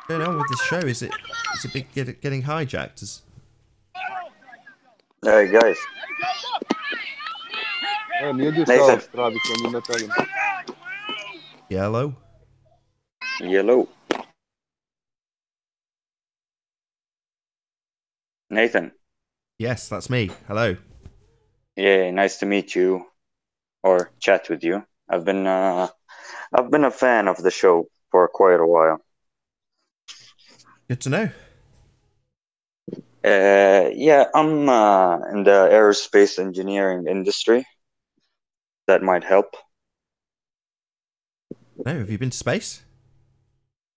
What's going on with this show? Is it getting hijacked? Hey guys, Mute Nathan, yourself, Travis, when you're not talking. Yellow? yellow. Nathan, Yes, that's me. Hello. yeah, nice to meet you or chat with you. I've been a fan of the show for quite a while. Good to know. Yeah, I'm in the aerospace engineering industry. That might help. No, have you been to space?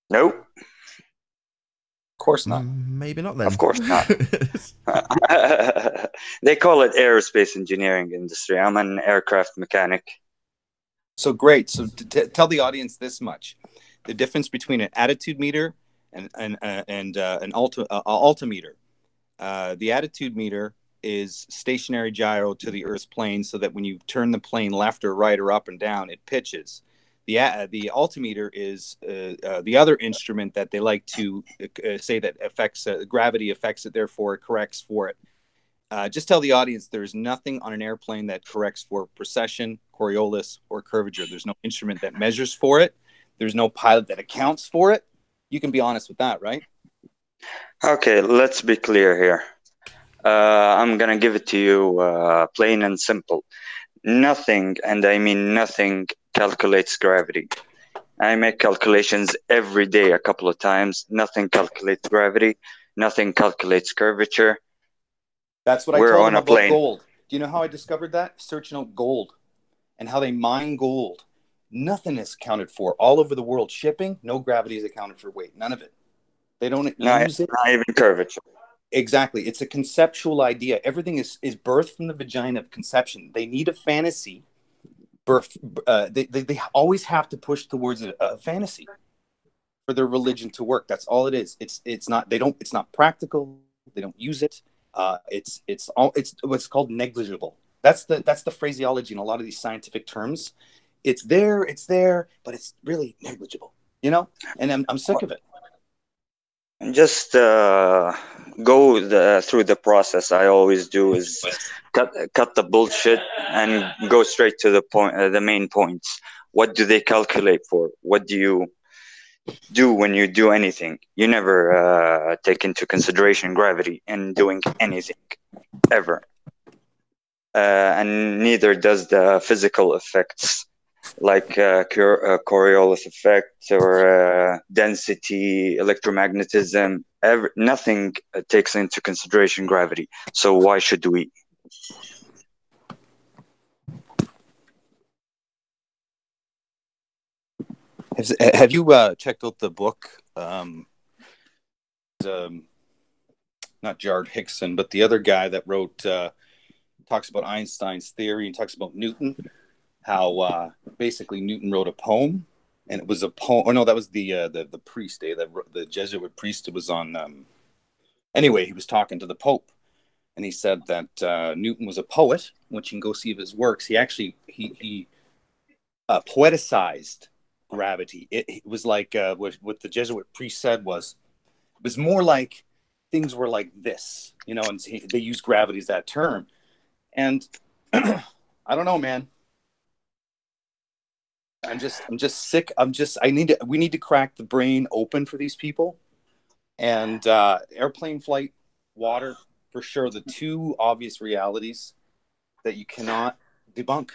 Nope, Of course not. Maybe not then. of course not. They call it aerospace engineering industry. I'm an aircraft mechanic. So great. So tell the audience this much: the difference between an attitude meter and an altimeter. The attitude meter is stationary gyro to the Earth's plane, so that when you turn the plane left or right or up and down, it pitches. The altimeter is the other instrument that they like to say that affects gravity affects it, therefore it corrects for it. Just tell the audience there's nothing on an airplane that corrects for precession, Coriolis, or curvature. There's no instrument that measures for it. There's no pilot that accounts for it. You can be honest with that, right? Okay, let's be clear here. I'm gonna give it to you plain and simple. Nothing, and I mean nothing, calculates gravity. I make calculations every day a couple of times. Nothing calculates gravity. Nothing calculates curvature. That's what I We're told on them a about plane. gold. Do you know how I discovered that? Searching out gold and how they mine gold. Nothing is accounted for all over the world. Shipping, no gravity is accounted for weight. None of it. They don't Not, use it. not even curvature. Exactly. It's a conceptual idea. Everything is birthed from the vagina of conception. They need a fantasy. They always have to push towards a fantasy for their religion to work. That's all it is. It's not. They don't. It's not practical. They don't use it. It's what's called negligible. That's the phraseology in a lot of these scientific terms. It's there, but it's really negligible. You know, and I'm sick of it. Just through the process. I always do is cut the bullshit and go straight to the point, the main points. What do they calculate for? What do you do when you do anything? You never take into consideration gravity in doing anything ever, and neither does the physical effects like Coriolis effect or density, electromagnetism. Nothing takes into consideration gravity. So why should we? Have you checked out the book? Not Jared Hickson, but the other guy that wrote talks about Einstein's theory and talks about Newton. How basically Newton wrote a poem, and it was a poem. Oh no, that was the priest. The Jesuit priest. It was on. Anyway, he was talking to the Pope, and he said that Newton was a poet. Which you can go see his works. He actually he poeticized gravity. It was like what the Jesuit priest said was it was more like things were like this, you know, and they use gravity as that term. And I don't know, man. I'm just sick. We need to crack the brain open for these people. And airplane flight, water, for sure, the two obvious realities that you cannot debunk,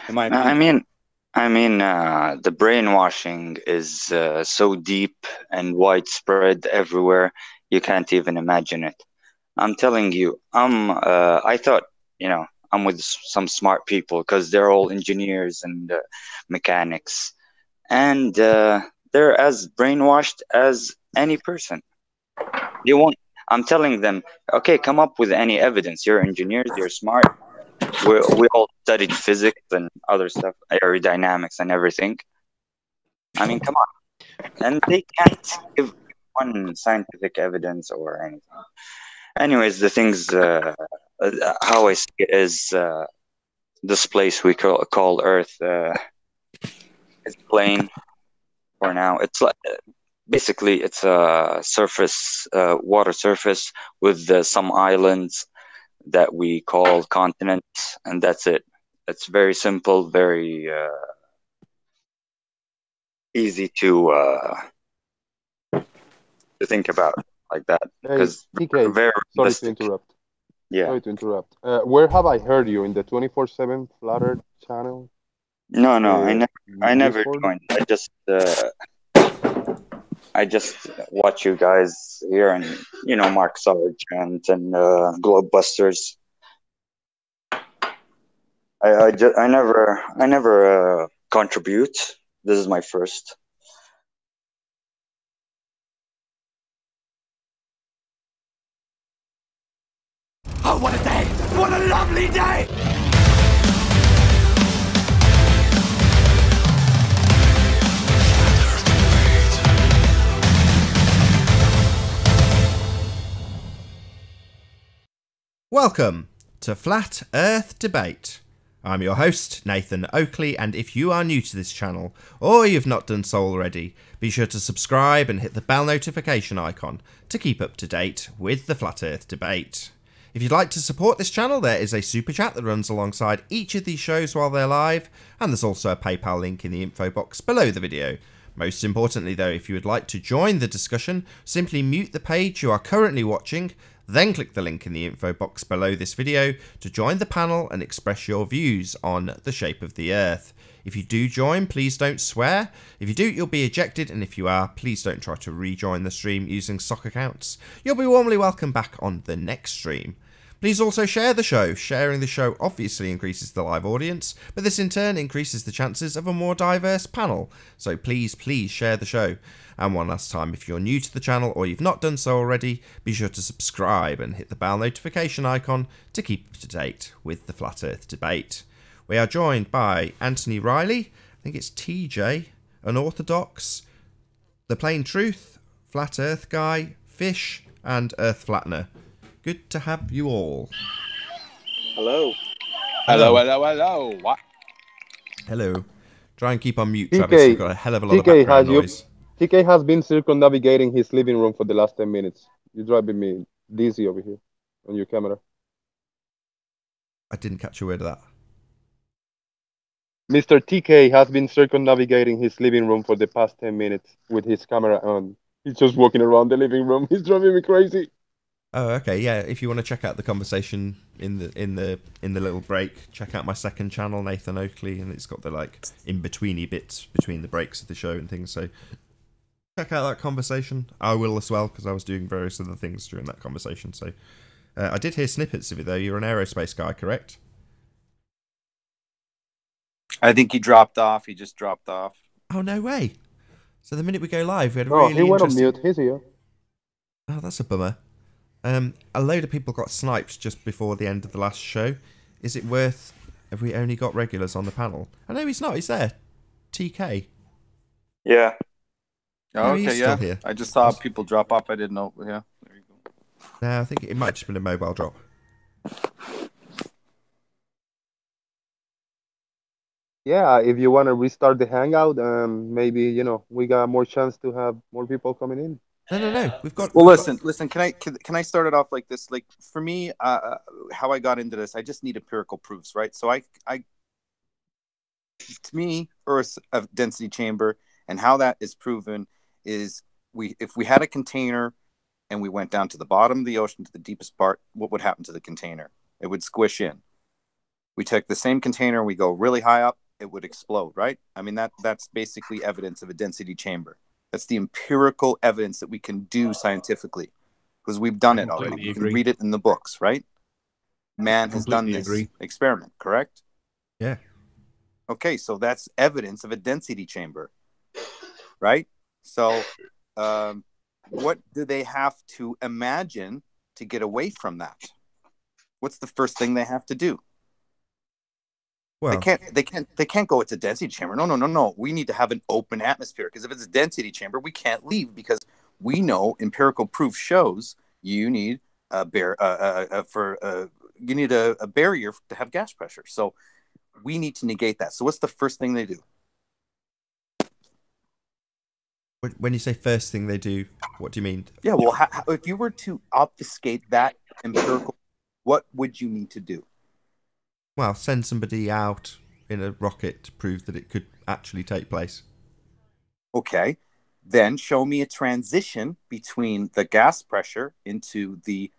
in my opinion. The brainwashing is so deep and widespread everywhere. You can't even imagine it. I'm telling you, I thought, I'm with some smart people because they're all engineers and mechanics, and they're as brainwashed as any person. They won't. I'm telling them, okay, come up with any evidence. You're engineers, you're smart. We all studied physics and other stuff, aerodynamics and everything. I mean, come on. And they can't give one scientific evidence or anything. Anyways, the things, how I see it is this place we call Earth is plain for now. It's like basically it's a surface, water surface with some islands that we call continents, and that's it. It's very simple, very easy to think about like that Hey, because TK, very sorry to realistic. interrupt. Yeah. Sorry to interrupt. Where have I heard you? In the 24/7 Flat Earth channel? No, no, Uh, I never Discord? joined. I just watch you guys here, and Mark Sargent and Globebusters. I never contribute. This is my first. Oh, what a day! What a lovely day! Welcome to Flat Earth Debate. I'm your host, Nathan Oakley, and if you are new to this channel, or you've not done so already, be sure to subscribe and hit the bell notification icon to keep up to date with the Flat Earth Debate. If you'd like to support this channel, there is a super chat that runs alongside each of these shows while they're live, and there's also a PayPal link in the info box below the video. Most importantly though, if you would like to join the discussion, simply mute the page you are currently watching, then click the link in the info box below this video to join the panel and express your views on the shape of the Earth. If you do join, please don't swear. If you do, you'll be ejected, and if you are, please don't try to rejoin the stream using sock accounts. You'll be warmly welcome back on the next stream. Please also share the show. Sharing the show obviously increases the live audience, but this in turn increases the chances of a more diverse panel. So please share the show. And one last time, if you're new to the channel or you've not done so already, be sure to subscribe and hit the bell notification icon to keep up to date with the Flat Earth Debate. We are joined by Anthony Riley, I think it's TJ, Unorthodox, The Plain Truth, Flat Earth Guy, Fish, and Earth Flattener. Good to have you all. Hello. Hello. Hello. What? Hello. Try and keep on mute, TK, Travis. You've got a hell of a lot of TK background noise. TK has been circumnavigating his living room for the last 10 minutes. You're driving me dizzy over here on your camera. I didn't catch a word of that. Mr. TK has been circumnavigating his living room for the past 10 minutes with his camera on. He's just walking around the living room. He's driving me crazy. Oh, okay, yeah. If you want to check out the conversation in the little break, check out my second channel, Nathan Oakley, and it's got the in betweeny bits between the breaks of the show and things. So check out that conversation. I will as well because I was doing various other things during that conversation. So I did hear snippets of it though. You're an aerospace guy, correct? I think he dropped off. He just dropped off. Oh no way! So the minute we go live, we had a Oh, really he went on interesting... mute. He's here. Oh, that's a bummer. A load of people got sniped just before the end of the last show. Is it worth... Have we only got regulars on the panel? I know he's not. He's there. TK. Yeah. No, Okay, he's yeah. still here. I just saw people drop off. I didn't know. Yeah. There you go. No, I think it might have just been a mobile drop. Yeah, if you want to restart the hangout, maybe, we got more chance to have more people coming in. No. We've got... Well, listen. Can I start it off like this? Like for me, how I got into this, I just need empirical proofs, right? So to me, Earth's a density chamber, and how that is proven is if we had a container and we went down to the bottom of the ocean to the deepest part, what would happen to the container? It would squish in. We take the same container and we go really high up, it would explode, right? I mean, that's basically evidence of a density chamber. That's the empirical evidence that we can do scientifically because we've done it already. You can read it in the books, right? Man has done this experiment, correct? Yeah. Okay, so that's evidence of a density chamber, right? So what do they have to imagine to get away from that? What's the first thing they have to do? Well, They can't go, it's a density chamber. No. We need to have an open atmosphere because if it's a density chamber, we can't leave because we know empirical proof shows you need a barrier to have gas pressure. So we need to negate that. So what's the first thing they do? When you say first thing they do, what do you mean? Yeah, well, if you were to obfuscate that empirical, what would you need to do? Well, send somebody out in a rocket to prove that it could actually take place. Okay, then show me a transition between the gas pressure into the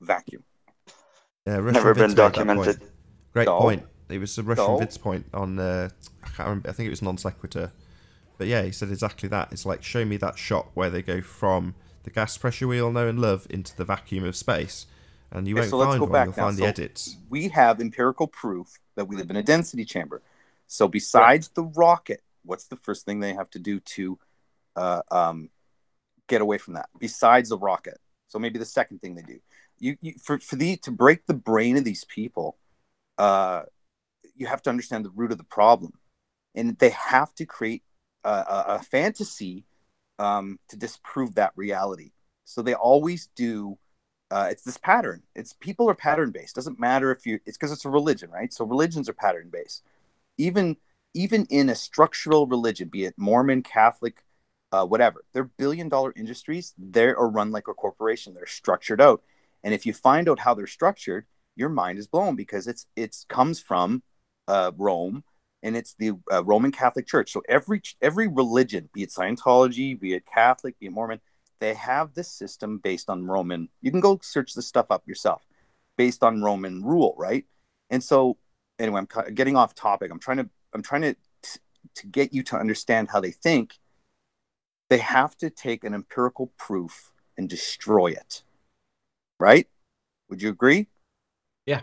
vacuum. Never been documented. Great So- point. It was a Russian so- Vid's point on, I can't remember, I think it was non sequitur. But yeah, he said exactly that. It's like, show me that shot where they go from the gas pressure we all know and love into the vacuum of space. And you Okay, won't so let's find go one, back you'll now. find the So edits. we have empirical proof that we live in a density chamber. So besides the rocket, what's the first thing they have to do to get away from that? Besides the rocket, so maybe the second thing they do, to break the brain of these people, you have to understand the root of the problem, and they have to create a fantasy to disprove that reality. So they always do. It's this pattern. People are pattern based. Doesn't matter if it's because it's a religion, right? So religions are pattern based. Even in a structural religion, be it Mormon, Catholic, whatever, they're billion-dollar industries. They are run like a corporation. They're structured out, and if you find out how they're structured, your mind is blown because it comes from Rome, and it's the Roman Catholic Church. So every religion, be it Scientology, be it Catholic, be it Mormon, they have this system based on Roman. You can go search this stuff up yourself, based on Roman rule, right? And so, anyway, I'm getting off topic. I'm trying to get you to understand how they think. They have to take an empirical proof and destroy it, right? Would you agree? Yeah.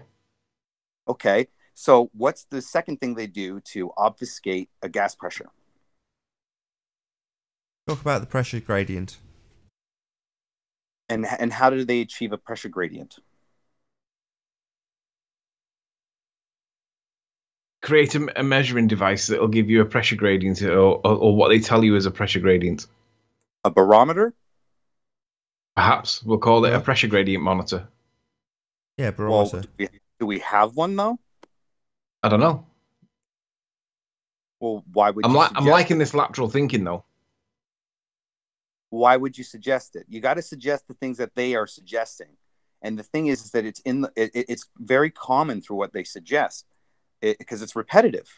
Okay. So, what's the second thing they do to obfuscate a gas pressure? Talk about the pressure gradient. And how do they achieve a pressure gradient? Create a measuring device that will give you a pressure gradient, or what they tell you is a pressure gradient. A barometer? Perhaps we'll call it a Yeah. pressure gradient monitor. Yeah, Well, barometer. do we have one though? I don't know. Well, why would I'm you I'm suggest liking it? this lateral thinking though. Why would you suggest it? You got to suggest the things that they are suggesting, and the thing is that it's very common through what they suggest, because it's repetitive,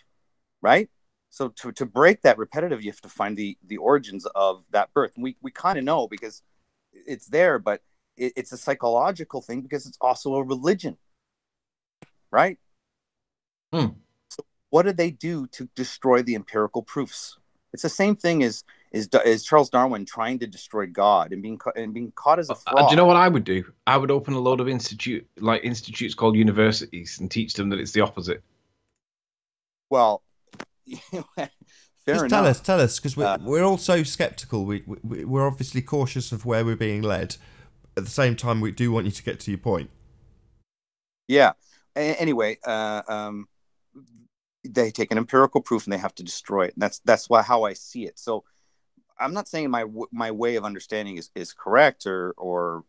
right? So to break that repetitive, you have to find the origins of that birth. And we kind of know because it's there, but it's a psychological thing because it's also a religion, right? Hmm. So what do they do to destroy the empirical proofs? It's the same thing as Charles Darwin trying to destroy God and being caught as a fraud. Do you know what I would do? I would open a load of institutes called universities and teach them that it's the opposite. Well, fair Just enough. tell us, because we're all so sceptical. We're obviously cautious of where we're being led. At the same time, we do want you to get to your point. Yeah. Anyway, they take an empirical proof and they have to destroy it. And that's how I see it. So I'm not saying my way of understanding is correct or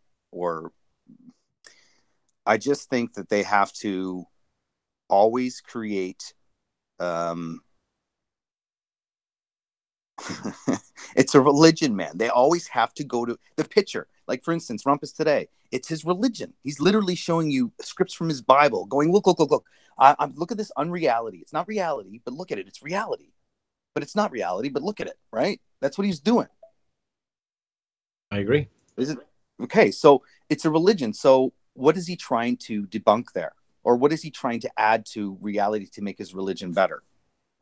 I just think that they have to always create. It's a religion, man. They always have to go to the picture. Like, for instance, Rumpus today, it's his religion. He's literally showing you scripts from his Bible, going, look. Look at this unreality. It's not reality, but look at it. It's reality. But it's not reality, but look at it, right? That's what he's doing. I agree. Is it? Okay, so it's a religion. So what is he trying to debunk there? Or what is he trying to add to reality to make his religion better?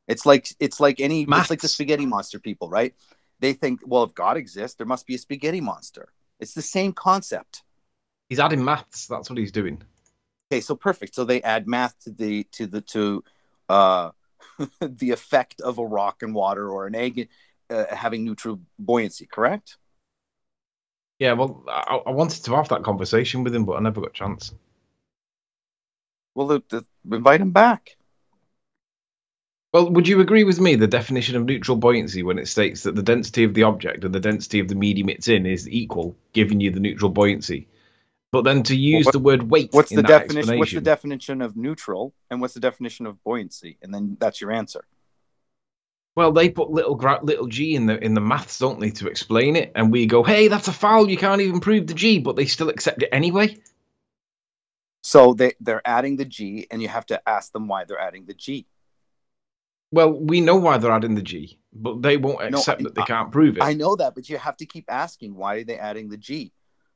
It's like the spaghetti monster people, right? They think, well, if God exists, there must be a spaghetti monster. It's the same concept. He's adding maths. That's what he's doing. Okay, so perfect. So they add math to the the effect of a rock and water or an egg having neutral buoyancy, correct? Yeah, well, I wanted to have that conversation with him, but I never got a chance. Well, invite him back. Well, would you agree with me the definition of neutral buoyancy when it states that the density of the object and the density of the medium it's in is equal, giving you the neutral buoyancy? But then to use the word weight what's in the that definition? explanation... What's the definition of neutral and what's the definition of buoyancy? And then that's your answer. Well, they put little g in the maths, don't they, to explain it, and we go, "Hey, that's a foul. You can't even prove the g," but they still accept it anyway. So they're adding the G, and you have to ask them why they're adding the G. Well, we know why they're adding the g, but they won't accept that they can't prove it. I know that, but you have to keep asking, why are they adding the G?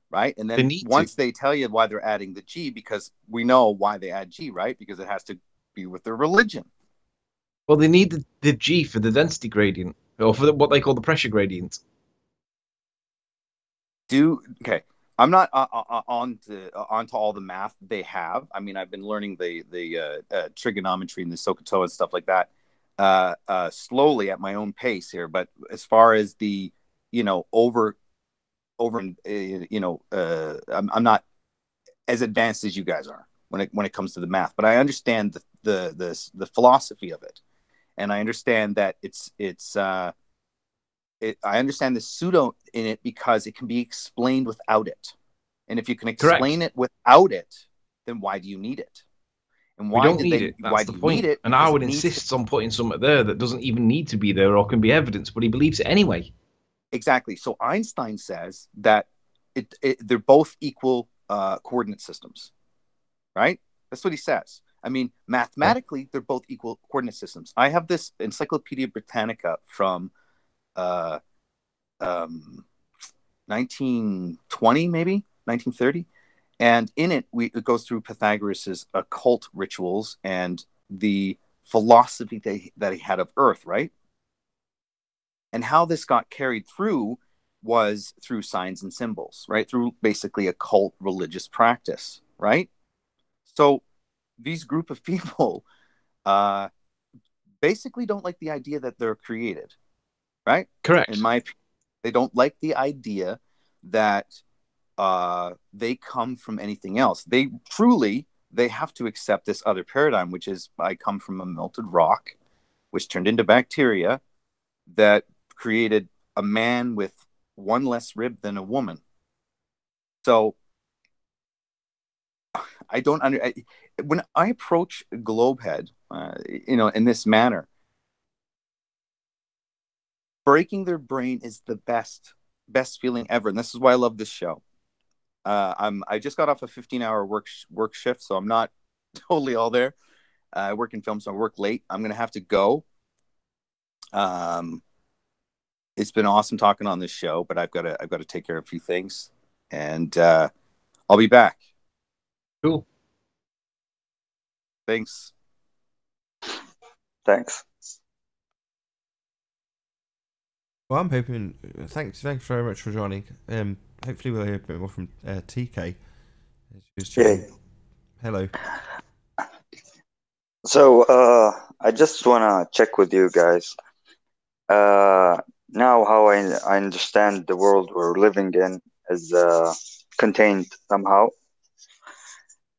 Right? And then they tell you why they're adding the G, because we know why they add G, right? Because it has to be with their religion. Well, they need the G for the density gradient, or for what they call the pressure gradient. Okay. I'm not onto all the math they have. I mean, I've been learning the trigonometry and the SOHCAHTOA and stuff like that slowly at my own pace here. But as far as the, I'm not as advanced as you guys are when it comes to the math. But I understand the philosophy of it, and I understand that I understand the pseudo in it because it can be explained without it. And if you can explain it without it, then why do you need it? And why do need it? That's the point. Need it? And Arwen insists on putting something there that doesn't even need to be there or can be evidence, but he believes it anyway. Exactly. So Einstein says that they're both equal coordinate systems, right? That's what he says. I mean, mathematically, they're both equal coordinate systems. I have this Encyclopedia Britannica from 1920, maybe 1930, and in it it goes through Pythagoras's occult rituals and the philosophy that he had of Earth, right? And how this got carried through was through signs and symbols, right? Through basically occult religious practice, right? So these group of people basically don't like the idea that they're created. Right? Correct. In my opinion, they don't like the idea that they come from anything else. They have to accept this other paradigm, which is I come from a melted rock, which turned into bacteria that created a man with one less rib than a woman. So I don't when I approach Globehead, in this manner, breaking their brain is the best feeling ever, and this is why I love this show. I just got off a 15-hour work shift, so I'm not totally all there. I work in film, so I work late. I'm gonna have to go. It's been awesome talking on this show, but I've got to take care of a few things, and I'll be back. Cool. Thanks. Well, I'm hoping. Thanks very much for joining. Hopefully, we'll hear a bit more from TK. Yeah. Hello. So, I just wanna check with you guys. Now, how I understand the world we're living in is contained somehow,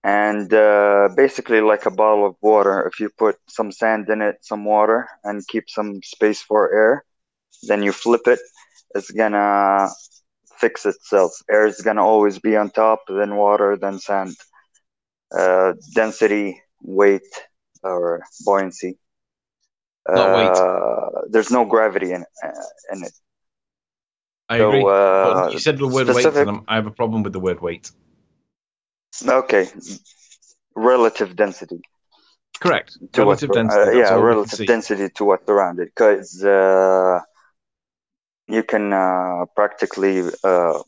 and basically like a bottle of water. If you put some sand in it, some water, and keep some space for air, then you flip it, it's gonna fix itself. Air is gonna always be on top, then water, then sand. Density, weight, or buoyancy. Not weight. There's no gravity in it. I agree. But you said the word weight, and I have a problem with the word weight. Okay. Relative density. Correct. Relative density. Relative density to what's around it. Because you can practically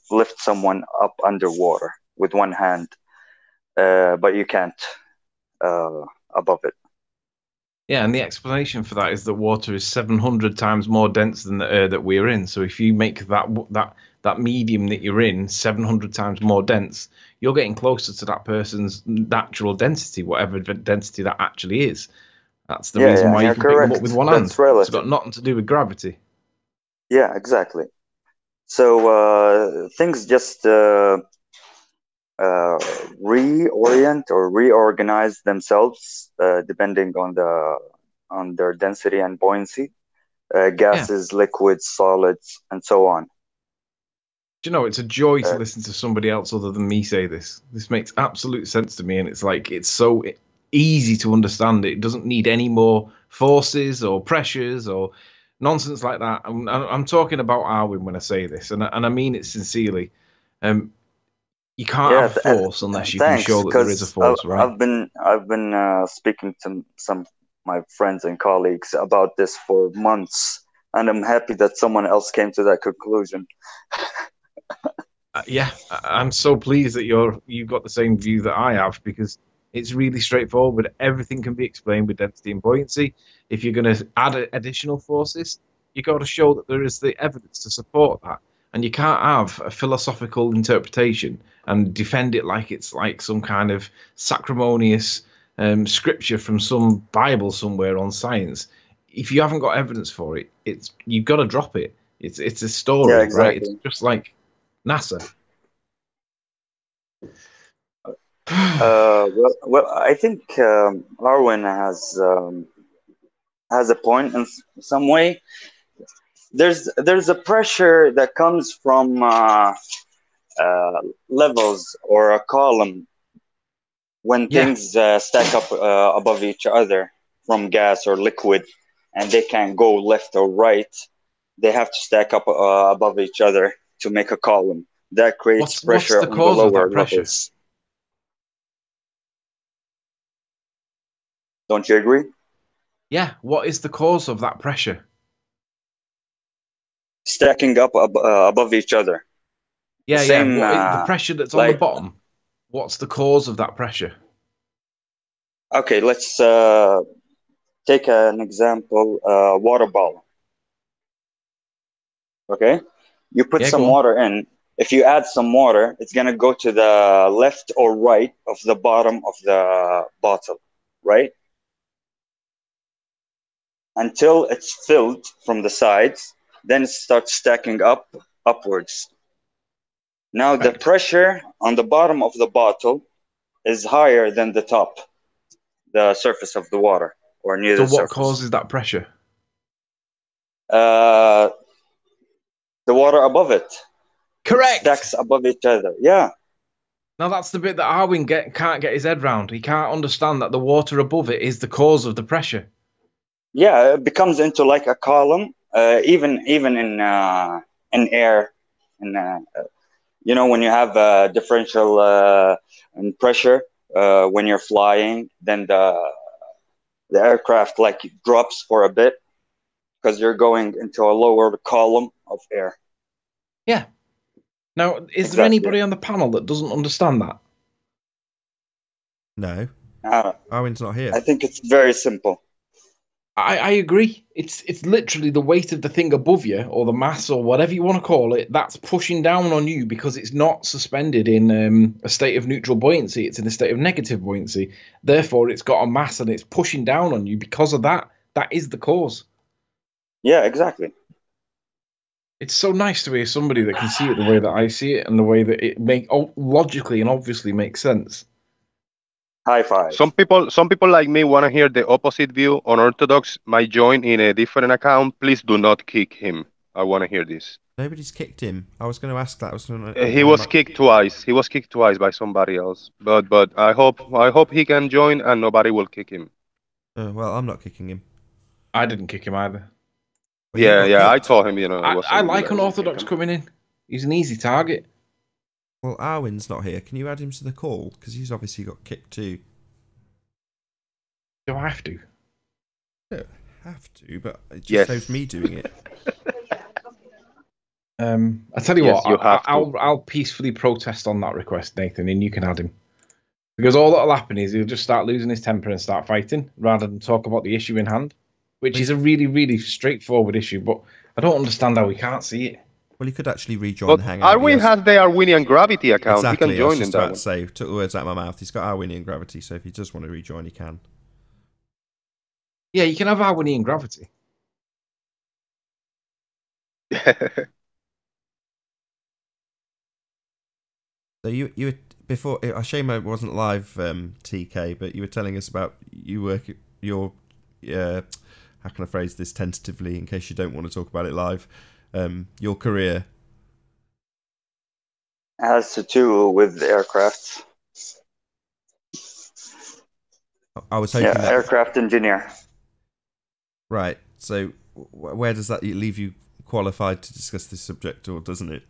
lift someone up underwater with one hand, but you can't above it. Yeah, and the explanation for that is that water is 700 times more dense than the air that we're in. So if you make that medium that you're in 700 times more dense, you're getting closer to that person's natural density, whatever density that actually is. That's the reason why you can pick them up with one hand. It's got nothing to do with gravity. Yeah, exactly. So things just reorient or reorganize themselves depending on their density and buoyancy, gases, liquids, solids, and so on. Do you know, it's a joy to listen to somebody else other than me say this. This makes absolute sense to me, and it's like it's so easy to understand. It doesn't need any more forces or pressures or nonsense like that. I'm talking about Arwen when I say this, and I mean it sincerely. You can't Yeah, have force unless you can thanks. show that there is a Because force, right? I've been speaking to some of my friends and colleagues about this for months, and I'm happy that someone else came to that conclusion. Yeah, I'm so pleased that you've got the same view that I have, because it's really straightforward. Everything can be explained with density and buoyancy. If you're going to add additional forces, you got to show that there is the evidence to support that, and you can't have a philosophical interpretation and defend it like it's like some kind of sacrimonious scripture from some Bible somewhere on science. If you haven't got evidence for it, you've got to drop it. It's a Yeah, story, right? It's exactly. just like NASA. Well, I think Arwen has a point in some way. There's a pressure that comes from levels or a column when Yeah. things stack up above each other from gas or liquid, and they can't go left or right. They have to stack up above each other to make a column. That creates What's pressure the on the cause of lower that pressure? levels. Don't you agree? Yeah. What is the cause of that pressure? Stacking up above each other. The Yeah, yeah. same, What is the pressure that's on the like, bottom? What's the cause of that pressure? okay, let's take an example, water bottle. Okay, you put Yeah, go some on. water in. If you add some water, it's gonna go to the left or right of the bottom of the bottle, right? Until it's filled from the sides, then it starts stacking up upwards. Now the Correct. pressure on the bottom of the bottle is higher than the top, the surface of the water, or near So the what surface. causes that pressure? Uh, the water above it. It Correct. stacks above each other. Yeah. Now that's the bit that Arwen can't get his head round. He can't understand that the water above it is the cause of the pressure. Yeah, it becomes into like a column, even in air, and when you have a differential in pressure when you're flying, then the aircraft like drops for a bit because you're going into a lower column of air. Yeah. Now, is there Exactly. anybody on the panel that doesn't understand that? No. Uh, Arwen's not here. I think it's very simple. I agree. It's literally the weight of the thing above you, or the mass, or whatever you want to call it, that's pushing down on you because it's not suspended in a state of neutral buoyancy. It's in a state of negative buoyancy. Therefore, it's got a mass and it's pushing down on you because of that. That is the cause. Yeah, exactly. It's so nice to hear somebody that can see it the way that I see it and the way that it logically and obviously makes sense. High five. Some people like me want to hear the opposite view. Unorthodox might join in a different account. Please do not kick him. I want to hear this. Nobody's kicked him. I was going to ask that. He was kicked twice. He was kicked twice by somebody else. But I hope he can join and nobody will kick him. Well, I'm not kicking him. I didn't kick him either. Well, Yeah. I told him, it I wasn't. like Unorthodox coming in. He's an easy target. Well, Arwen's not here. Can you add him to the call? Because he's obviously got kicked too. Do I have to? I don't have to, but it just Yes. saves me doing it. I tell you Yes, what, you have to. I'll peacefully protest on that request, Nathan, and you can add him. Because all that'll happen is he'll just start losing his temper and start fighting, rather than talk about the issue in hand, which is a really, really straightforward issue. But I don't understand how we can't see it. Well, he could actually rejoin But the hangout. Arwen has the Arwinian Gravity account. Exactly. He can I was join in just that about one. to say, took the words out of my mouth. He's got Arwinian Gravity, so if he does want to rejoin, he can. Yeah, you can have Arwinian Gravity. So you were before. A shame I wasn't live, TK. But you were telling us about your how can I phrase this tentatively in case you don't want to talk about it live? Your career. Has to do with aircraft. I was hoping that aircraft engineer. right. So where does that leave you qualified to discuss this subject, or doesn't it?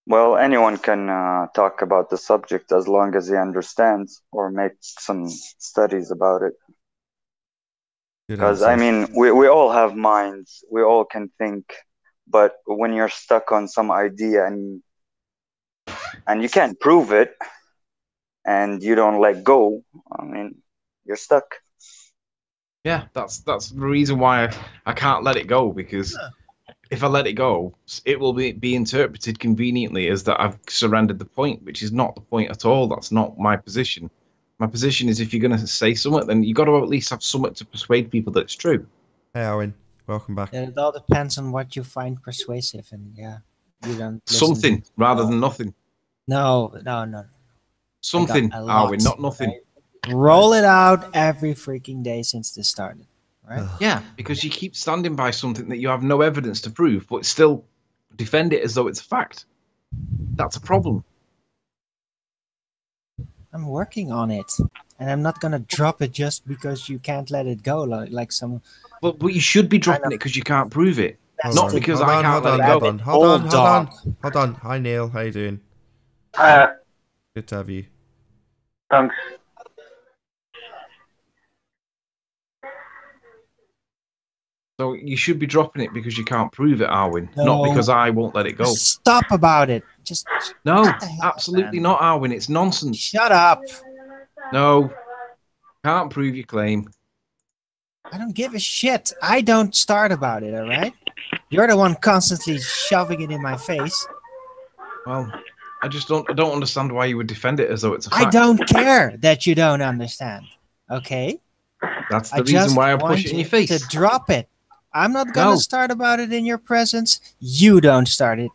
Well, anyone can talk about the subject as long as he understands or makes some studies about it. Good Because, answer. I mean, we all have minds. We all can think. But when you're stuck on some idea and you can't prove it and you don't let go, I mean, you're stuck. Yeah, that's the reason why I can't let it go, because if I let it go, it will be interpreted conveniently as that I've surrendered the point, which is not the point at all. That's not my position. My position is, if you're going to say something, then you got to at least have something to persuade people that it's true. Hey, Owen, welcome back. It all depends on what you find persuasive, and yeah, you don't listen Something to rather all. than nothing. No. Something, a lot, Arwin, not nothing. right? Roll it out every freaking day since this started, right? Yeah, because you keep standing by something that you have no evidence to prove, but still defend it as though it's a fact. That's a problem. I'm working on it, and I'm not gonna drop it just because you can't let it go, like some. But you should be dropping it because you can't prove it, Hold not on, because hold I on, can't hold let on, it hold go. on, hold on, hold on, Bulldog. hold on. Hi, Neil. How you doing? Good to have you. Thanks. So you should be dropping it because you can't prove it, Arwin, No. not because I won't let it go. Stop about it. Just No, what the hell, absolutely man? not, Arwin. It's nonsense. Shut up. No, can't prove your claim. I don't give a shit. I don't start about it, all right? You're the one constantly shoving it in my face. Well, I don't understand why you would defend it as though it's a fact. I don't care that you don't understand, okay? That's I the reason just why I want push it in you your face. to drop it. I'm not gonna No. start about it in your presence. You don't start it.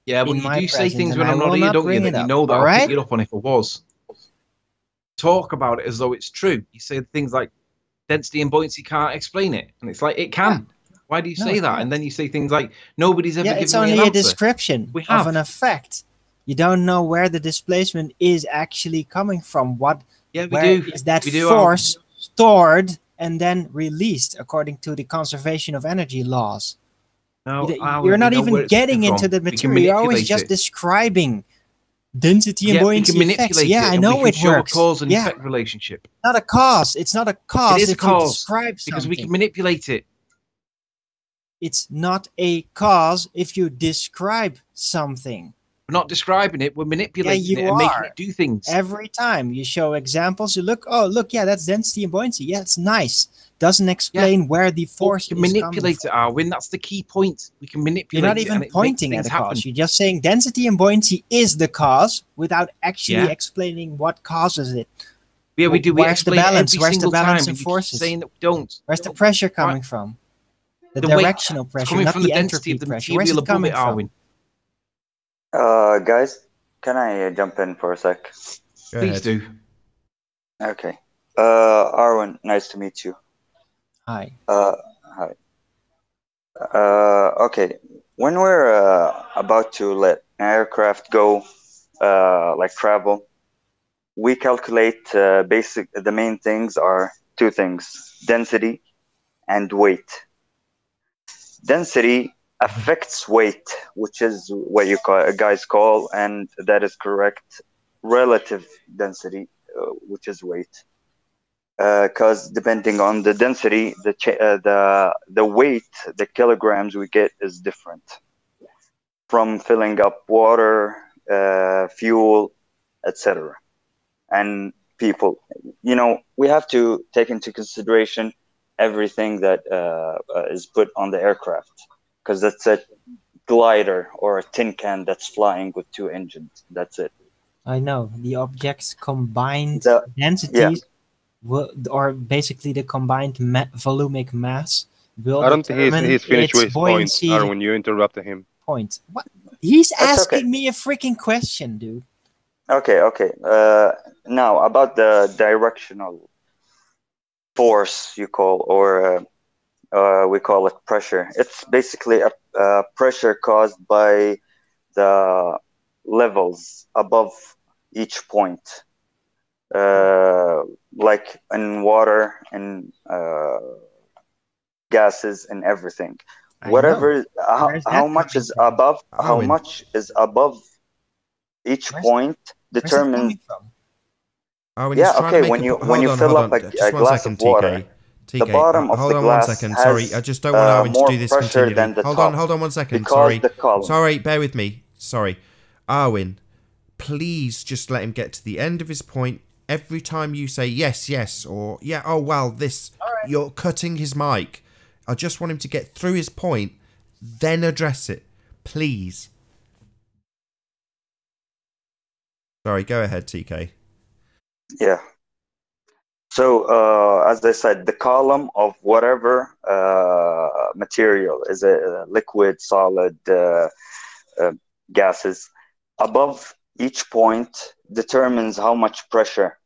Yeah, but in you my do say presence, things and when I I'm not will here, not don't you? bring That it you up, know that all I'll right? pick it up on if it was. Talk about it as though it's true. You say things like density and buoyancy can't explain it, and it's like it can. Why do you No, say it that? can't. And then you say things like nobody's ever Yeah, it's given me only an a answer. description We of have. an effect. You don't know where the displacement is actually coming from. Yeah, we Where do. is that We do, force stored and then released according to the conservation of energy laws? No, You're not we know where even it's coming getting into from. the We can material. You're always manipulate just it. describing density and Yeah, we buoyancy can effects. manipulate Yeah, it, I and know we can it show works. a cause and Yeah, effect relationship. not a cause. It's not a It cause is a if you cause describe because we can something. manipulate it. It's not a cause if you describe something. We're not describing it. We're manipulating you it and making are. it do things. Every time you show examples, you look, oh, look, yeah, that's density and buoyancy. Yeah, it's nice. Doesn't explain where the force we can is coming manipulate from. it, Arwin. That's the key point. We can manipulate You're not it, even and it makes pointing at things a happen. cause. You're just saying density and buoyancy is the cause without actually Yeah. explaining what causes it. Yeah, we do. We Where's the explain it balance? every Where's the single balance time, in and you keep forces? saying that we don't. Where's the pressure coming from? The The weight. directional It's pressure, coming not from the the density entropy of the pressure. Where's material it above coming it, from? Arwin. Guys, can I jump in for a sec? Go Please ahead. do. Okay. Arwen, nice to meet you. Hi. Hi. Okay. When we're about to let an aircraft go, like travel, we calculate the main things are two things: density and weight. Density affects weight, which is what you guys call, and that is correct, relative density, which is weight. Because depending on the density, the weight, the kilograms we get is different. From filling up water, fuel, etc. And people, we have to take into consideration everything that is put on the aircraft, because that's a glider or a tin can that's flying with two engines. That's it. I know. The object's combined Yeah. densities, or basically the combined volumic mass, will I don't think determine he's finished its with his point, buoyancy Aaron, when you interrupted him. point. What? He's That's asking okay. me a freaking question, dude. Okay. Now about the directional force you call, or we call it pressure. It's basically a pressure caused by the levels above each point. Like in water and gases, and everything. I Whatever, know. Where's how that much coming is from? above, how Owen. much is above each Where's- point Where's that determines. coming from? Oh, when Yeah, he's trying okay. to make When a you hold on, fill hold up on. Just a one glass second, of water, TK. the TK, bottom of hold the on one glass second. has Sorry, I just don't want Owen to more do this pressure continually. than the Hold top. on one second. Because Sorry. the column. Sorry, bear with me. Sorry. Arwin, please just let him get to the end of his point. Every time you say yes, yes, or yeah, oh, well, this, you're cutting his mic. I just want him to get through his point, then address it. Please. Sorry, go ahead, TK. Yeah. So, as I said, the column of whatever material is a liquid, solid, gases above each point determines how much pressure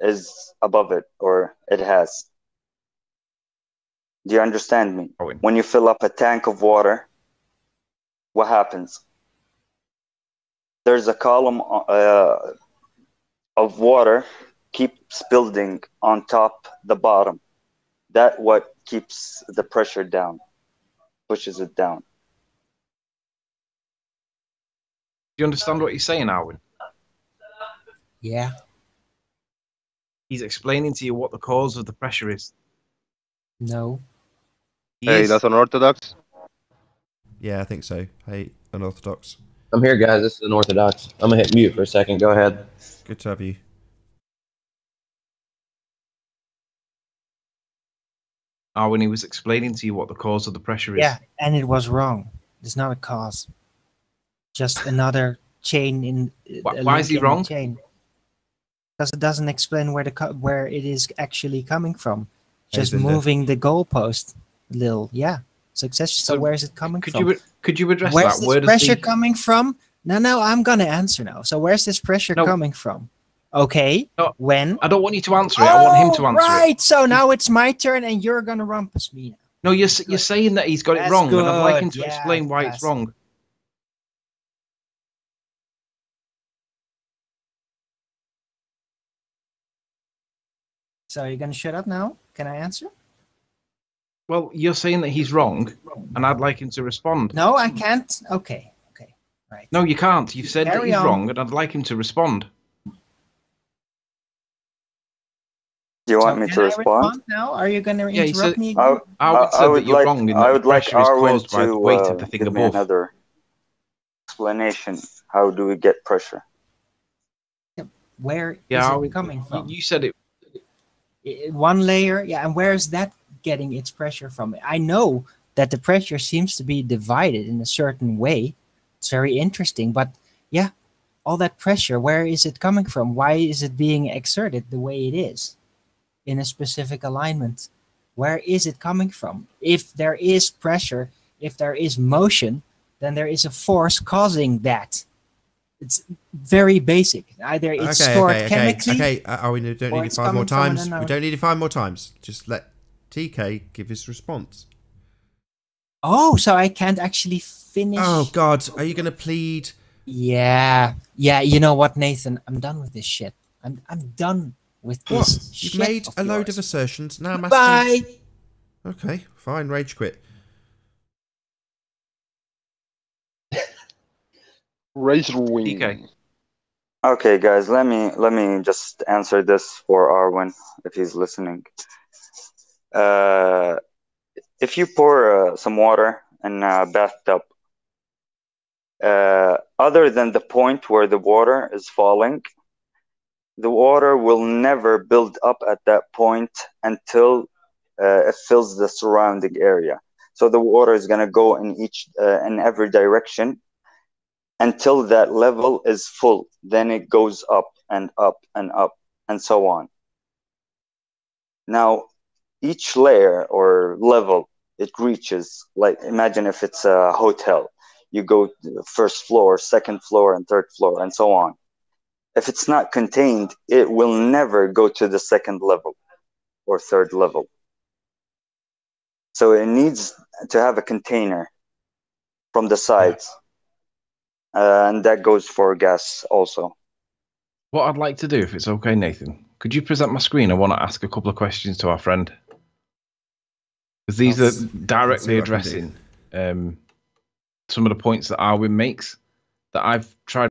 is above it or it has. Do you understand me? Owen. When you fill up a tank of water, what happens? There's a column of water keeps building on top the bottom. That what keeps the pressure down, pushes it down. Do you understand what he's saying, Arwin? Yeah. He's explaining to you what the cause of the pressure is. No. He Hey, is. that's unorthodox. Yeah, I think so. Hey, unorthodox. I'm here, guys. This is unorthodox. I'm gonna hit mute for a second. Go ahead. Good to have you. Arwin, he was explaining to you what the cause of the pressure is. Yeah, and it was wrong. It's not a cause. Just another chain in. Why is he wrong? Chain. Because it doesn't explain where it is actually coming from. Just Zinder. moving the goalpost a little. Yeah. Success. So where is it coming from? Could you address Where's that? this Where does pressure the... coming from? No, I'm gonna answer now. So where's this pressure No. coming from? Okay. No, when? I don't want you to answer it. I want him to answer right. it. So now it's my turn, and you're gonna rumpus me now. No, you're saying that he's got it That's wrong, and I'd like him good. to explain why it's Yes. wrong. So you're gonna shut up now? Can I answer? Well, you're saying that he's wrong, and I'd like him to respond. No, I can't. Okay. Right. No, you can't. You've said that Carry he's on. wrong, and I'd like him to respond. Do you want me can to I respond? now? Are you gonna Yeah, he interrupt said- me? I, Again? Arwin said that you're wrong in that I the would like pressure is Arwin caused by the to weight of the thing give me above. another explanation. How do we get pressure? Where is Yeah, it Arwin, coming from? you said it. One layer, yeah, and where is that getting its pressure from? I know that the pressure seems to be divided in a certain way. It's very interesting, but yeah, all that pressure, where is it coming from? Why is it being exerted the way it is in a specific alignment? Where is it coming from? If there is pressure, if there is motion, then there is a force causing that. It's very basic. Either it's stored chemically. Okay, we don't or need it's it 5 more coming from an times. We unknown- don't need it 5 more times. Just let TK give his response. Oh, so I can't actually finish. Oh, God. Are you going to plead? Yeah. You know what, Nathan? I'm done with this shit. I'm done with What? this. You've shit made of a load yours. of assertions. Now I'm Bye. asking... Okay, fine. Rage quit. Razor wing. DK. Okay, guys, let me just answer this for Arwin if he's listening. If you pour some water in a bathtub, other than the point where the water is falling, the water will never build up at that point until it fills the surrounding area. So the water is going to go in every direction until that level is full. Then it goes up and up and up and so on. Now, each layer or level it reaches, like imagine if it's a hotel, you go to the first floor, second floor, and third floor, and so on. If it's not contained, it will never go to the second level or third level. So it needs to have a container from the sides. And that goes for gas also. What I'd like to do, if it's okay, Nathan, could you present my screen? I want to ask a couple of questions to our friend. Because these I'll are s- I'll see directly what I can do. addressing some of the points that Arwin makes that I've tried